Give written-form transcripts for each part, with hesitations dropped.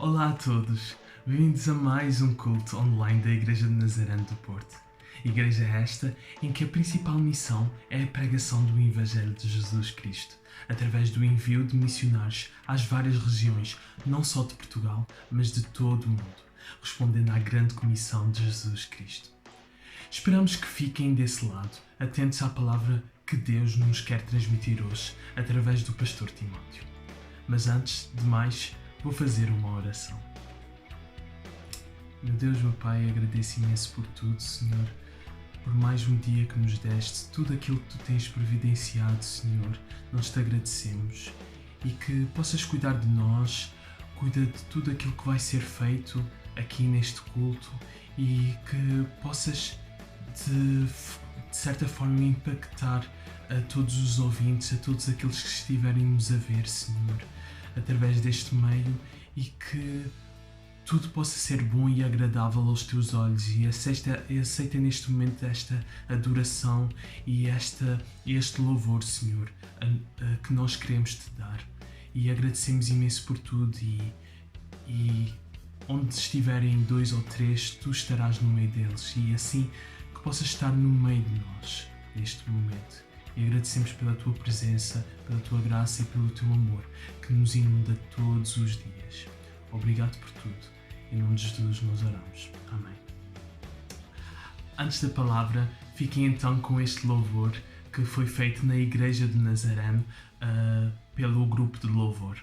Olá a todos, bem-vindos a mais um culto online da Igreja de Nazaré do Porto. Igreja esta em que a principal missão é a pregação do Evangelho de Jesus Cristo, através do envio de missionários às várias regiões, não só de Portugal, mas de todo o mundo, respondendo à grande comissão de Jesus Cristo. Esperamos que fiquem desse lado, atentos à palavra que Deus nos quer transmitir hoje, através do pastor Timóteo. Mas antes de mais, vou fazer uma oração. Meu Deus, meu Pai, agradeço imenso por tudo, Senhor, por mais um dia que nos deste, tudo aquilo que Tu tens providenciado, Senhor, nós Te agradecemos e que possas cuidar de nós, cuida de tudo aquilo que vai ser feito aqui neste culto e que possas, de certa forma, impactar a todos os ouvintes, a todos aqueles que estiverem-nos a ver, Senhor, através deste meio, e que tudo possa ser bom e agradável aos Teus olhos, e aceita neste momento esta adoração e este louvor, Senhor, que nós queremos Te dar, e agradecemos imenso por tudo, e onde estiverem 2 ou 3, Tu estarás no meio deles, e assim que possas estar no meio de nós neste momento. E agradecemos pela Tua presença, pela Tua graça e pelo Teu amor que nos inunda todos os dias. Obrigado por tudo. Em nome de Jesus nós oramos. Amém. Antes da palavra, fiquem então com este louvor que foi feito na Igreja de Nazaré pelo grupo de louvor.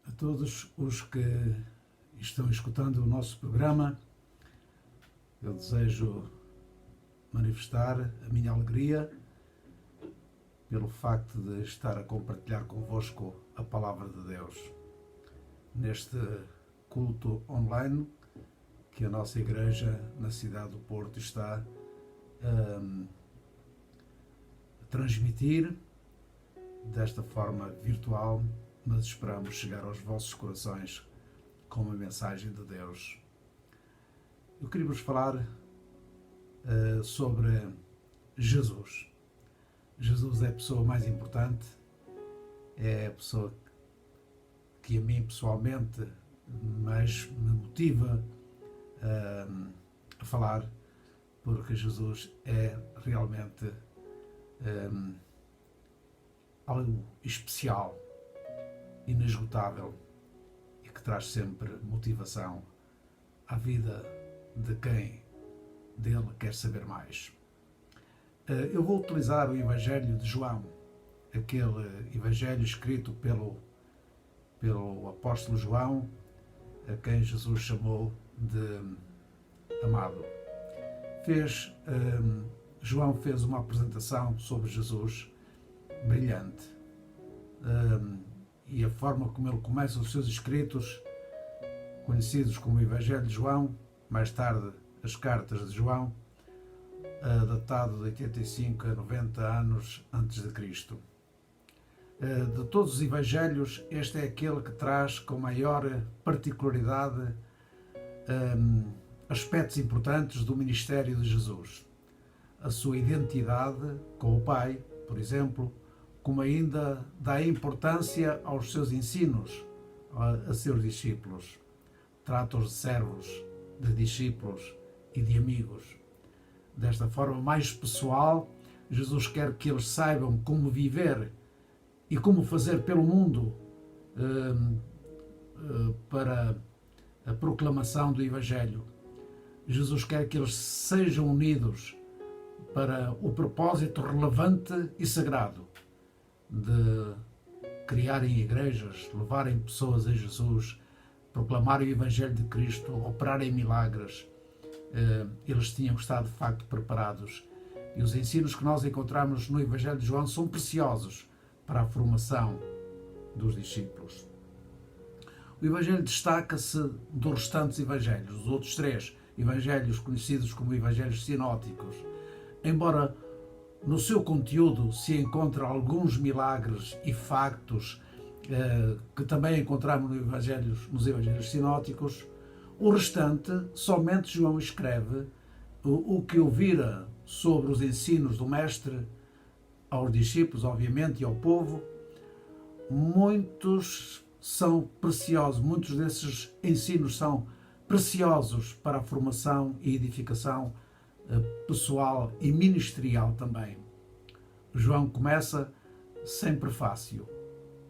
A todos os que estão escutando o nosso programa, eu desejo manifestar a minha alegria pelo facto de estar a compartilhar convosco a Palavra de Deus neste culto online que a nossa igreja na cidade do Porto está a transmitir desta forma virtual, mas esperamos chegar aos vossos corações com uma mensagem de Deus. Eu queria vos falar sobre Jesus. Jesus é a pessoa mais importante, é a pessoa que a mim pessoalmente mais me motiva a falar, porque Jesus é realmente algo especial, inesgotável e que traz sempre motivação à vida de quem dele quer saber mais. Eu vou utilizar o Evangelho de João, aquele Evangelho escrito pelo apóstolo João, a quem Jesus chamou de amado. João fez uma apresentação sobre Jesus brilhante, e a forma como ele começa os seus escritos, conhecidos como o Evangelho de João, mais tarde as Cartas de João, datado de 85 a 90 anos antes de Cristo. De todos os Evangelhos, este é aquele que traz com maior particularidade aspectos importantes do ministério de Jesus. A sua identidade com o Pai, por exemplo, como ainda dá importância aos seus ensinos a seus discípulos. Trata-os de servos, de discípulos e de amigos. Desta forma mais pessoal, Jesus quer que eles saibam como viver e como fazer pelo mundo para a proclamação do Evangelho. Jesus quer que eles sejam unidos para o propósito relevante e sagrado de criarem igrejas, levarem pessoas a Jesus, proclamarem o Evangelho de Cristo, operarem milagres. Eles tinham estado de facto preparados. E os ensinos que nós encontramos no Evangelho de João são preciosos para a formação dos discípulos. O Evangelho destaca-se dos restantes Evangelhos, os outros três Evangelhos conhecidos como Evangelhos sinóticos. Embora no seu conteúdo se encontrem alguns milagres e factos que também encontramos nos Evangelhos sinóticos, o restante, somente João escreve o que ouvira sobre os ensinos do Mestre aos discípulos, obviamente, e ao povo. Muitos são preciosos, muitos desses ensinos são preciosos para a formação e edificação pessoal e ministerial também. João começa sem prefácio,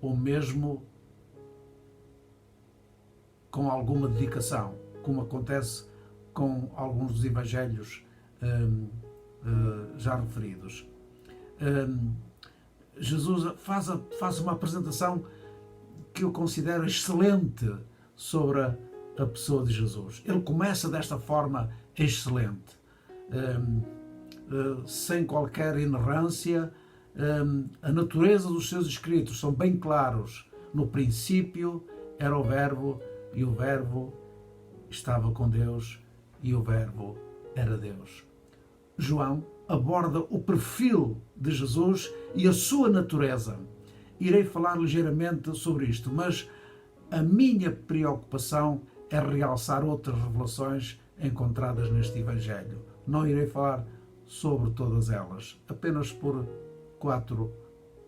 ou mesmo com alguma dedicação, como acontece com alguns dos evangelhos já referidos. Jesus faz uma apresentação que eu considero excelente sobre a pessoa de Jesus. Ele começa desta forma excelente, sem qualquer inerrância. A natureza dos seus escritos são bem claros. No princípio era o Verbo, e o Verbo estava com Deus, e o Verbo era Deus. João aborda o perfil de Jesus e a sua natureza. Irei falar ligeiramente sobre isto, mas a minha preocupação é realçar outras revelações encontradas neste Evangelho. Não irei falar sobre todas elas, apenas por 4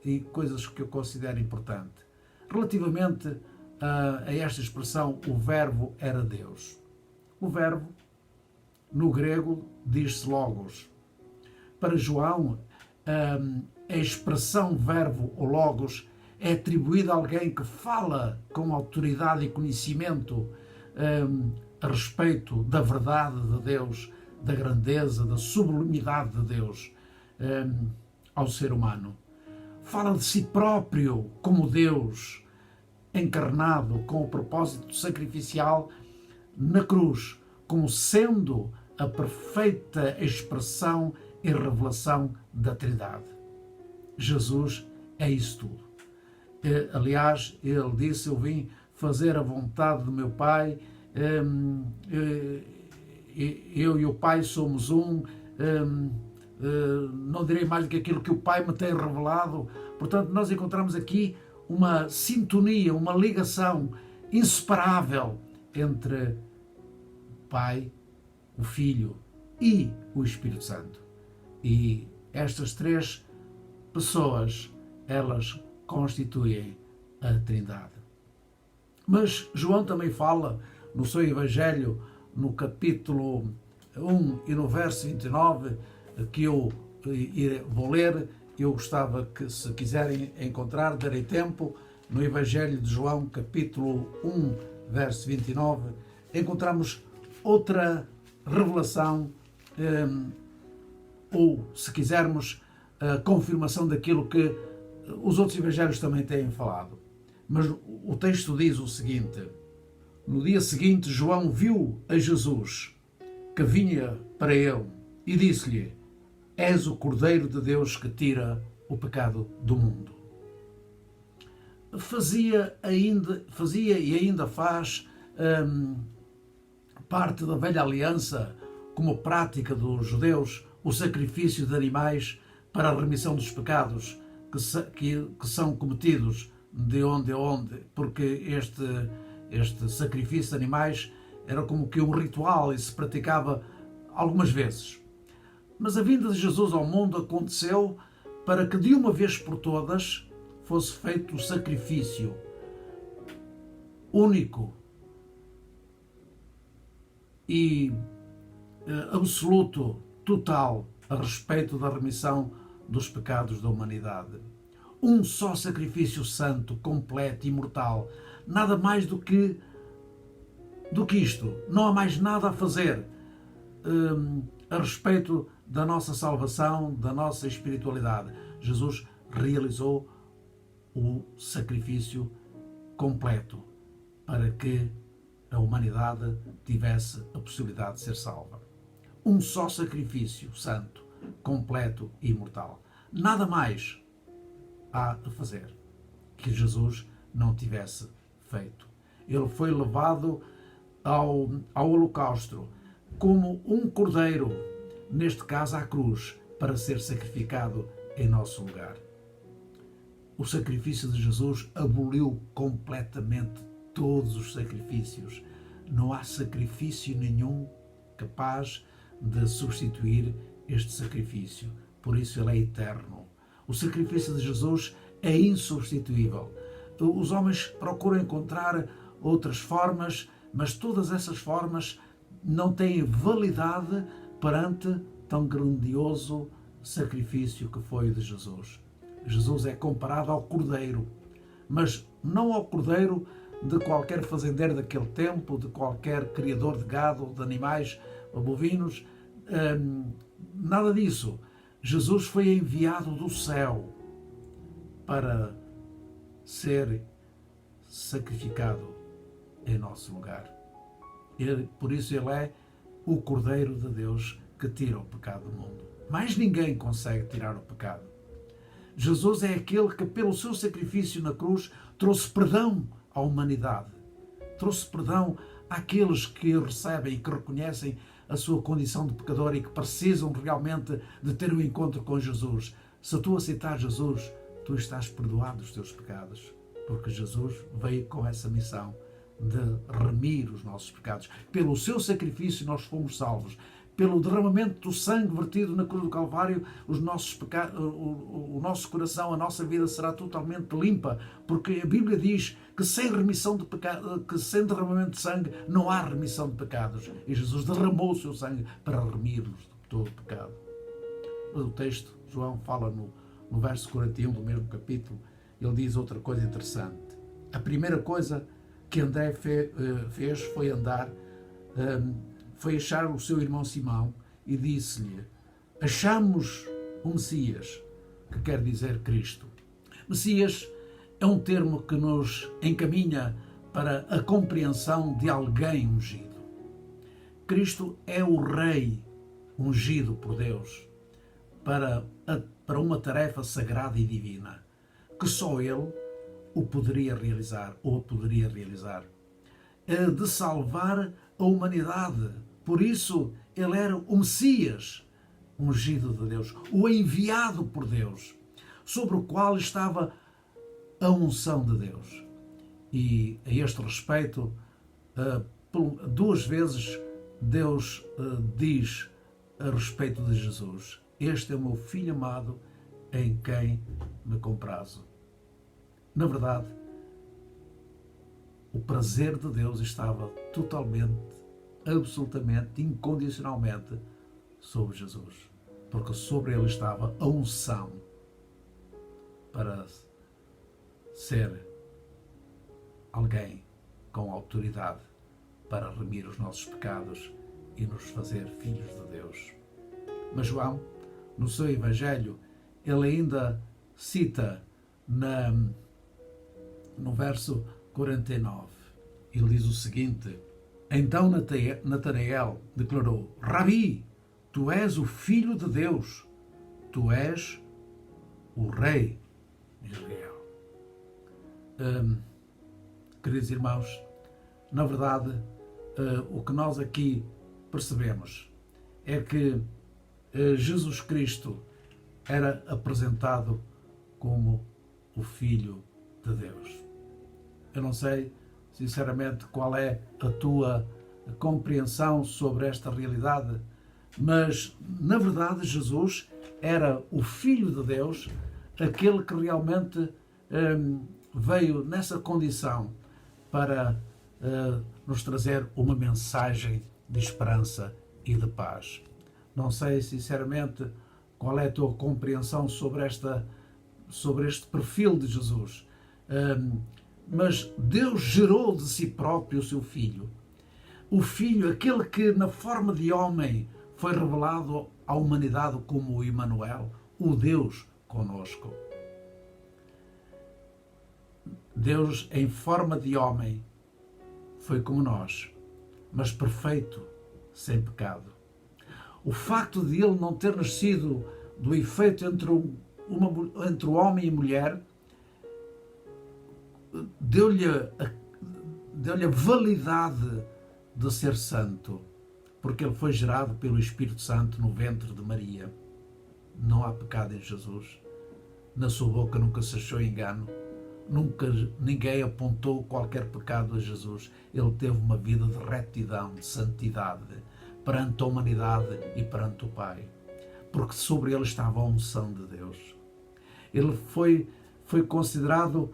e coisas que eu considero importante. Relativamente a esta expressão, o Verbo era Deus. O Verbo, no grego, diz-se logos. Para João, a expressão verbo ou logos é atribuída a alguém que fala com autoridade e conhecimento a respeito da verdade de Deus, da grandeza, da sublimidade de Deus ao ser humano. fala de si próprio como Deus encarnado com o propósito sacrificial na cruz, como sendo a perfeita expressão e revelação da Trindade. Jesus é isso tudo. Aliás, ele disse: eu vim fazer a vontade do meu Pai, eu e o Pai somos um, não direi mais do que aquilo que o Pai me tem revelado. Portanto, nós encontramos aqui uma sintonia, uma ligação inseparável entre o Pai, o Filho e o Espírito Santo. E estas três pessoas, elas constituem a Trindade. Mas João também fala no seu Evangelho, no capítulo 1 e no verso 29, que eu vou ler. Eu gostava que, se quiserem encontrar, darei tempo. No Evangelho de João, capítulo 1, verso 29, encontramos outra revelação, ou, se quisermos, a confirmação daquilo que os outros evangelhos também têm falado. Mas o texto diz o seguinte: no dia seguinte, João viu a Jesus, que vinha para ele, e disse-lhe: és o Cordeiro de Deus que tira o pecado do mundo. Fazia e ainda faz parte da velha aliança, como prática dos judeus, o sacrifício de animais para a remissão dos pecados que são cometidos de onde a onde, porque este sacrifício de animais era como que um ritual e se praticava algumas vezes. Mas a vinda de Jesus ao mundo aconteceu para que de uma vez por todas fosse feito o sacrifício único e absoluto, total, a respeito da remissão dos pecados da humanidade. Um só sacrifício santo, completo, imortal. Nada mais do que isto. Não há mais nada a fazer a respeito da nossa salvação, da nossa espiritualidade. Jesus realizou o sacrifício completo para que a humanidade tivesse a possibilidade de ser salva. Um só sacrifício santo, completo e imortal. Nada mais há a fazer que Jesus não tivesse feito. Ele foi levado ao holocausto como um cordeiro, neste caso à cruz, para ser sacrificado em nosso lugar. O sacrifício de Jesus aboliu completamente todos os sacrifícios. Não há sacrifício nenhum capaz de substituir este sacrifício. Por isso ele é eterno. O sacrifício de Jesus é insubstituível. Os homens procuram encontrar outras formas, mas todas essas formas não têm validade perante tão grandioso sacrifício que foi o de Jesus. Jesus é comparado ao cordeiro, mas não ao cordeiro de qualquer fazendeiro daquele tempo, de qualquer criador de gado, de animais bovinos, nada disso. Jesus foi enviado do céu para ser sacrificado em nosso lugar. Por isso ele é o Cordeiro de Deus que tira o pecado do mundo. Mais ninguém consegue tirar o pecado. Jesus é aquele que, pelo seu sacrifício na cruz, trouxe perdão à humanidade. Trouxe perdão àqueles que recebem e que reconhecem a sua condição de pecador e que precisam realmente de ter um encontro com Jesus. Se tu aceitar Jesus, tu estás perdoado dos teus pecados, porque Jesus veio com essa missão de remir os nossos pecados. Pelo seu sacrifício nós fomos salvos. Pelo derramamento do sangue vertido na cruz do Calvário, os nossos pecados, o nosso coração, a nossa vida será totalmente limpa, porque a Bíblia diz que sem remissão de pecado, que sem derramamento de sangue não há remissão de pecados. E Jesus derramou o seu sangue para remir-nos de todo o pecado. Mas o texto, João fala no verso 41 do mesmo capítulo, ele diz outra coisa interessante. A primeira coisa que André fez foi foi achar o seu irmão Simão e disse-lhe: achamos o Messias, que quer dizer Cristo. Messias é um termo que nos encaminha para a compreensão de alguém ungido. Cristo é o Rei ungido por Deus para uma tarefa sagrada e divina, que só Ele o poderia realizar, ou a poderia realizar, de salvar a humanidade. Por isso, Ele era o Messias ungido de Deus, o enviado por Deus, sobre o qual estava a unção de Deus. E a este respeito, duas vezes Deus diz a respeito de Jesus: este é o meu Filho amado, em quem me comprazo. Na verdade, o prazer de Deus estava totalmente, absolutamente, incondicionalmente sobre Jesus, porque sobre ele estava a unção para ser alguém com autoridade para remir os nossos pecados e nos fazer filhos de Deus. Mas João, no seu Evangelho, ele ainda cita no verso 49, ele diz o seguinte: então Natanael declarou: Rabi, tu és o Filho de Deus, tu és o Rei de Israel. Queridos irmãos, na verdade, o que nós aqui percebemos é que Jesus Cristo era apresentado como o Filho de Deus. Eu não sei, sinceramente, qual é a tua compreensão sobre esta realidade, mas, na verdade, Jesus era o Filho de Deus, aquele que realmente veio nessa condição para nos trazer uma mensagem de esperança e de paz. Não sei, sinceramente, qual é a tua compreensão sobre este perfil de Jesus. Mas Deus gerou de si próprio o seu Filho. O Filho, aquele que na forma de homem foi revelado à humanidade como o Emmanuel, o Deus conosco. Deus, em forma de homem, foi como nós, mas perfeito, sem pecado. O facto de ele não ter nascido do efeito entre o homem e a mulher deu-lhe a validade de ser santo, porque ele foi gerado pelo Espírito Santo no ventre de Maria. Não há pecado em Jesus. Na sua boca nunca se achou engano. Nunca ninguém apontou qualquer pecado a Jesus. Ele teve uma vida de retidão, de santidade, perante a humanidade e perante o Pai. Porque sobre ele estava a unção de Deus. Ele foi considerado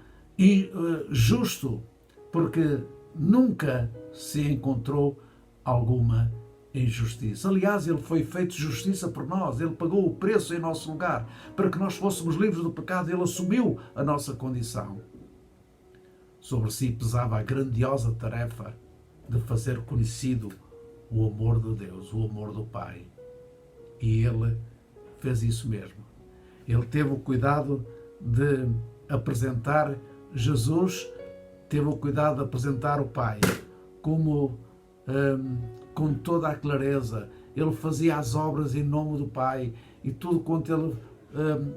justo, porque nunca se encontrou alguma injustiça. Aliás, ele foi feito justiça por nós. Ele pagou o preço em nosso lugar. Para que nós fôssemos livres do pecado, ele assumiu a nossa condição. Sobre si pesava a grandiosa tarefa de fazer conhecido o amor de Deus, o amor do Pai. E ele fez isso mesmo. Ele teve o cuidado de apresentar Jesus, teve o cuidado de apresentar o Pai como com toda a clareza. Ele fazia as obras em nome do Pai, e tudo quanto ele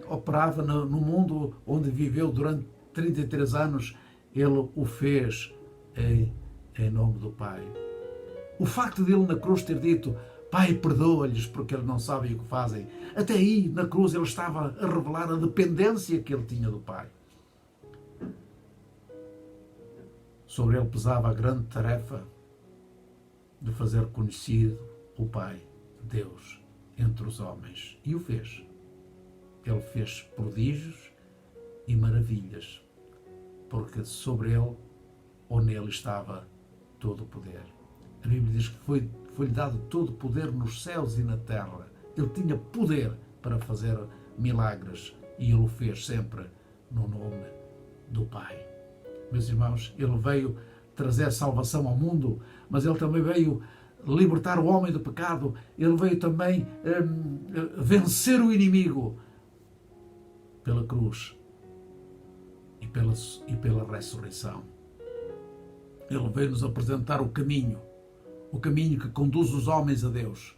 operava no mundo onde viveu durante 33 anos, ele o fez em nome do Pai. O facto de ele na cruz ter dito: Pai, perdoa-lhes porque eles não sabem o que fazem. Até aí, na cruz, ele estava a revelar a dependência que ele tinha do Pai. Sobre ele pesava a grande tarefa de fazer conhecido o Pai, Deus, entre os homens. E o fez. Ele fez prodígios e maravilhas, porque sobre ele ou nele estava todo o poder. A Bíblia diz que foi-lhe dado todo o poder nos céus e na terra. Ele tinha poder para fazer milagres, e ele o fez sempre no nome do Pai. Meus irmãos, ele veio trazer salvação ao mundo, mas ele também veio libertar o homem do pecado. Ele veio também vencer o inimigo pela cruz. e pela ressurreição. Ele veio nos apresentar o caminho que conduz os homens a Deus.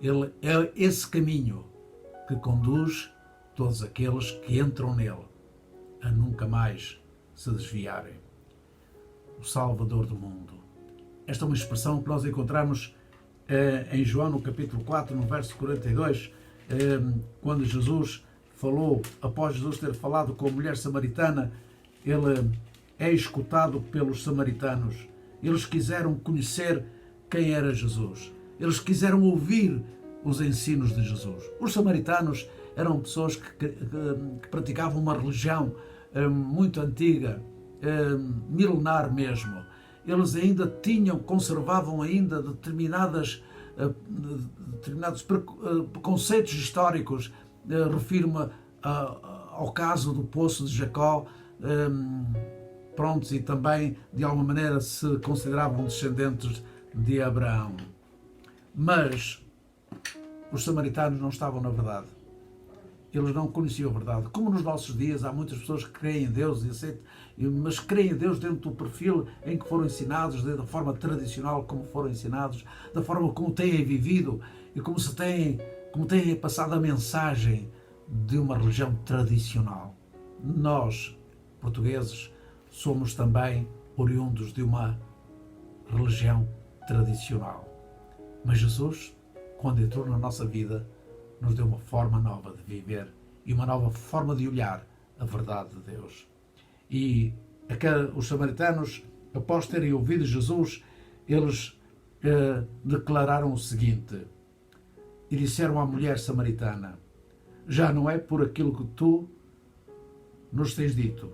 Ele é esse caminho que conduz todos aqueles que entram nele a nunca mais se desviarem. O Salvador do mundo. Esta é uma expressão que nós encontramos em João, no capítulo 4, no verso 42, quando Jesus falou, após Jesus ter falado com a mulher samaritana, ele é escutado pelos samaritanos. Eles quiseram conhecer quem era Jesus. Eles quiseram ouvir os ensinos de Jesus. Os samaritanos eram pessoas que praticavam uma religião muito antiga, milenar mesmo. Eles ainda conservavam ainda determinados conceitos históricos. Refiro-me ao caso do Poço de Jacó, e também de alguma maneira se consideravam descendentes de Abraão. Mas os samaritanos não estavam na verdade. Eles não conheciam a verdade. Como nos nossos dias há muitas pessoas que creem em Deus e aceitam, mas creem em Deus dentro do perfil em que foram ensinados, da forma tradicional como foram ensinados, da forma como têm vivido e como têm passado a mensagem de uma religião tradicional. Nós, portugueses, somos também oriundos de uma religião tradicional. Mas Jesus, quando entrou na nossa vida, nos deu uma forma nova de viver e uma nova forma de olhar a verdade de Deus. E os samaritanos, após terem ouvido Jesus, eles declararam o seguinte, e disseram à mulher samaritana: já não é por aquilo que tu nos tens dito.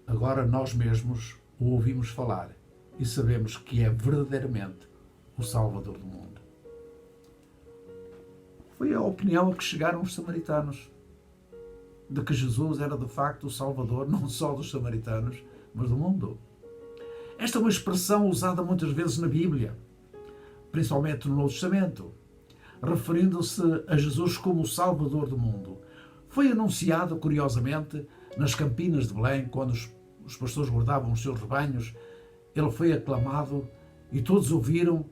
Agora nós mesmos o ouvimos falar e sabemos que é verdadeiramente o Salvador do mundo. Foi a opinião a que chegaram os samaritanos, de que Jesus era de facto o Salvador, não só dos samaritanos, mas do mundo. Esta é uma expressão usada muitas vezes na Bíblia, principalmente no Novo Testamento, referindo-se a Jesus como o Salvador do mundo. Foi anunciado, curiosamente, nas campinas de Belém, quando os pastores guardavam os seus rebanhos. Ele foi aclamado e todos ouviram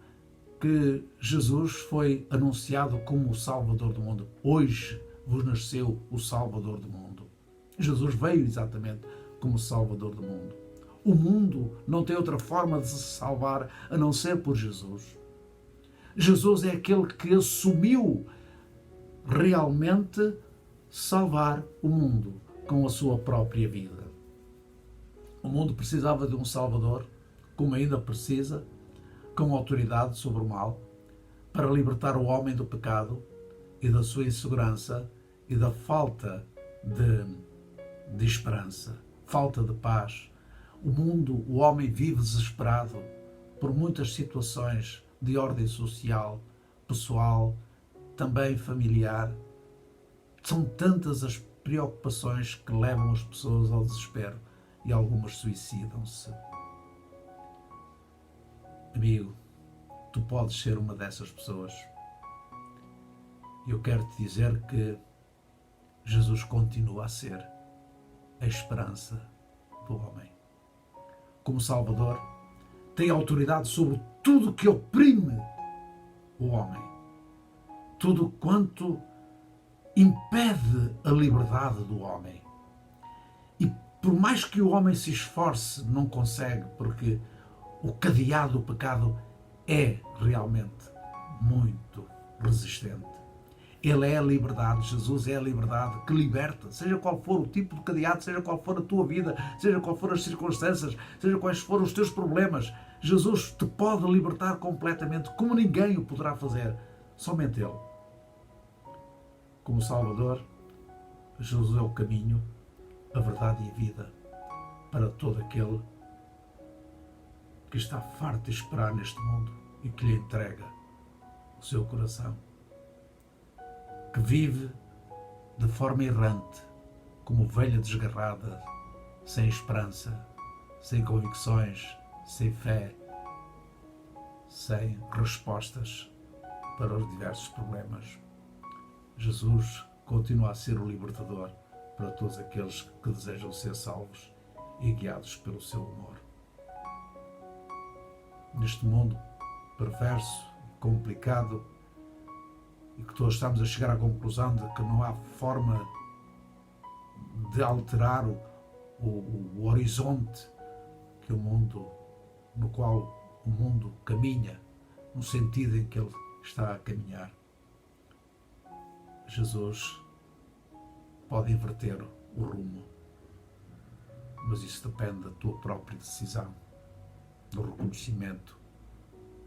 que Jesus foi anunciado como o Salvador do mundo. Hoje vos nasceu o Salvador do mundo. Jesus veio exatamente como o Salvador do mundo. O mundo não tem outra forma de se salvar a não ser por Jesus. Jesus é aquele que assumiu realmente salvar o mundo com a sua própria vida. O mundo precisava de um Salvador, como ainda precisa, com autoridade sobre o mal, para libertar o homem do pecado e da sua insegurança e da falta de esperança, falta de paz. O mundo, o homem vive desesperado por muitas situações de ordem social, pessoal, também familiar. São tantas as preocupações que levam as pessoas ao desespero e algumas suicidam-se. Amigo, tu podes ser uma dessas pessoas. Eu quero te dizer que Jesus continua a ser a esperança do homem. Como Salvador, tem autoridade sobre tudo que oprime o homem. Tudo quanto impede a liberdade do homem. E por mais que o homem se esforce, não consegue, porque o cadeado do pecado é realmente muito resistente. Ele é a liberdade, Jesus é a liberdade que liberta, seja qual for o tipo de cadeado, seja qual for a tua vida, seja qual for as circunstâncias, seja quais forem os teus problemas. Jesus te pode libertar completamente, como ninguém o poderá fazer, somente Ele. Como Salvador, Jesus é o caminho, a verdade e a vida para todo aquele que está farto de esperar neste mundo e que lhe entrega o seu coração, que vive de forma errante, como ovelha desgarrada, sem esperança, sem convicções, sem fé, sem respostas para os diversos problemas. Jesus continua a ser o libertador para todos aqueles que desejam ser salvos e guiados pelo seu amor. Neste mundo perverso, complicado, e que todos estamos a chegar à conclusão de que não há forma de alterar o horizonte que o mundo, no qual o mundo caminha, no sentido em que ele está a caminhar. Jesus pode inverter o rumo, mas isso depende da tua própria decisão, do reconhecimento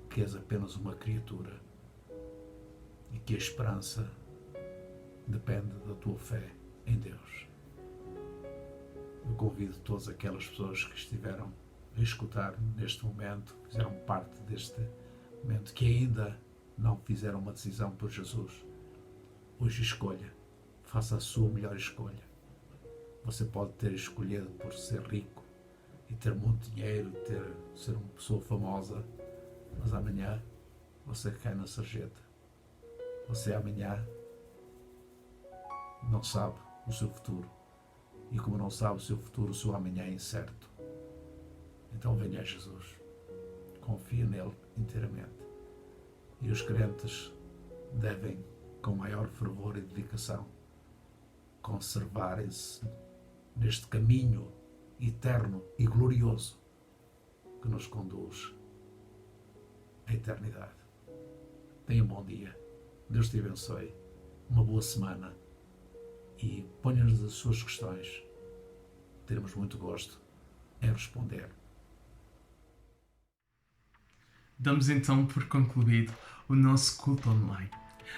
que és apenas uma criatura e que a esperança depende da tua fé em Deus. Eu convido todas aquelas pessoas que estiveram a escutar neste momento, fizeram parte deste momento, que ainda não fizeram uma decisão por Jesus. Hoje escolha, faça a sua melhor escolha. Você pode ter escolhido por ser rico e ter muito dinheiro e ser uma pessoa famosa, mas amanhã você cai na sarjeta. Você amanhã não sabe o seu futuro. E como não sabe o seu futuro, o seu amanhã é incerto. Então venha a Jesus. Confia nele inteiramente. E os crentes devem, com maior fervor e dedicação, conservarem-se neste caminho eterno e glorioso que nos conduz à eternidade. Tenha um bom dia. Deus te abençoe. Uma boa semana. E ponha-nos as suas questões. Teremos muito gosto em responder. Damos então por concluído o nosso culto online.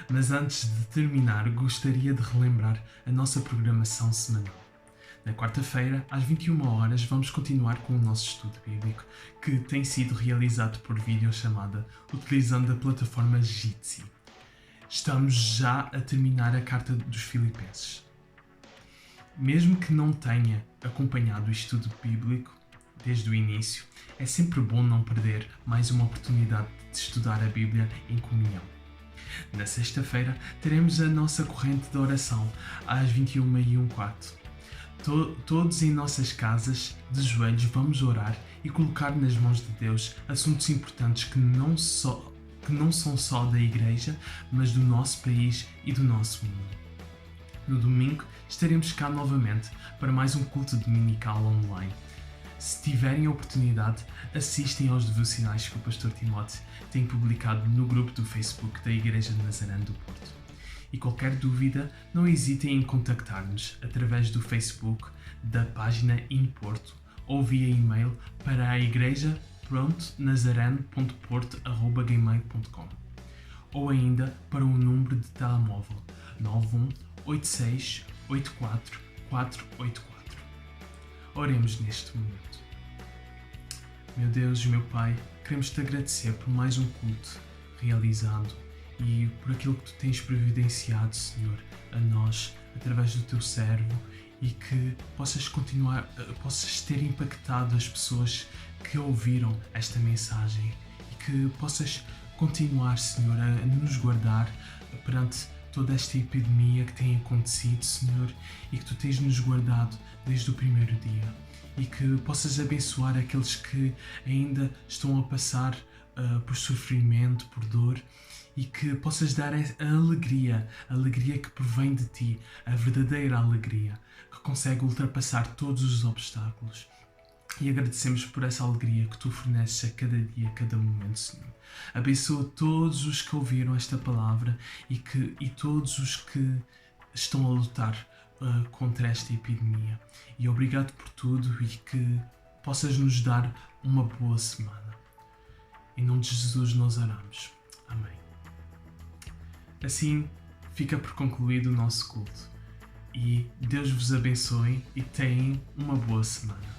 Mas antes de terminar, gostaria de relembrar a nossa programação semanal. Na quarta-feira, às 21 horas, vamos continuar com o nosso estudo bíblico, que tem sido realizado por videochamada, utilizando a plataforma Jitsi. Estamos já a terminar a carta dos Filipenses. Mesmo que não tenha acompanhado o estudo bíblico desde o início, é sempre bom não perder mais uma oportunidade de estudar a Bíblia em comunhão. Na sexta-feira, teremos a nossa corrente de oração às 21h15. Todos em nossas casas, de joelhos, vamos orar e colocar nas mãos de Deus assuntos importantes que não são só da Igreja, mas do nosso país e do nosso mundo. No domingo, estaremos cá novamente para mais um culto dominical online. Se tiverem a oportunidade, assistem aos devocionais que o Pastor Timóteo tem publicado no grupo do Facebook da Igreja de Nazaré do Porto. E qualquer dúvida, não hesitem em contactar-nos através do Facebook da página InPorto ou via e-mail para a igreja.nazarene.porto@gmail.com ou ainda para o número de telemóvel 91 86 84 484. Oremos neste momento. Meu Deus e meu Pai, queremos te agradecer por mais um culto realizado e por aquilo que tu tens providenciado, Senhor, a nós, através do teu servo, e que possas ter impactado as pessoas que ouviram esta mensagem e que possas continuar, Senhor, a nos guardar perante toda esta epidemia que tem acontecido, Senhor, e que tu tens nos guardado desde o primeiro dia, e que possas abençoar aqueles que ainda estão a passar por sofrimento, por dor, e que possas dar a alegria que provém de ti, a verdadeira alegria, que consegue ultrapassar todos os obstáculos. E agradecemos por essa alegria que tu forneces a cada dia, a cada momento, Senhor. Abençoa todos os que ouviram esta palavra e todos os que estão a lutar contra esta epidemia. E obrigado por tudo e que possas nos dar uma boa semana. Em nome de Jesus nós oramos. Amém. Assim fica por concluído o nosso culto. E Deus vos abençoe e tenham uma boa semana.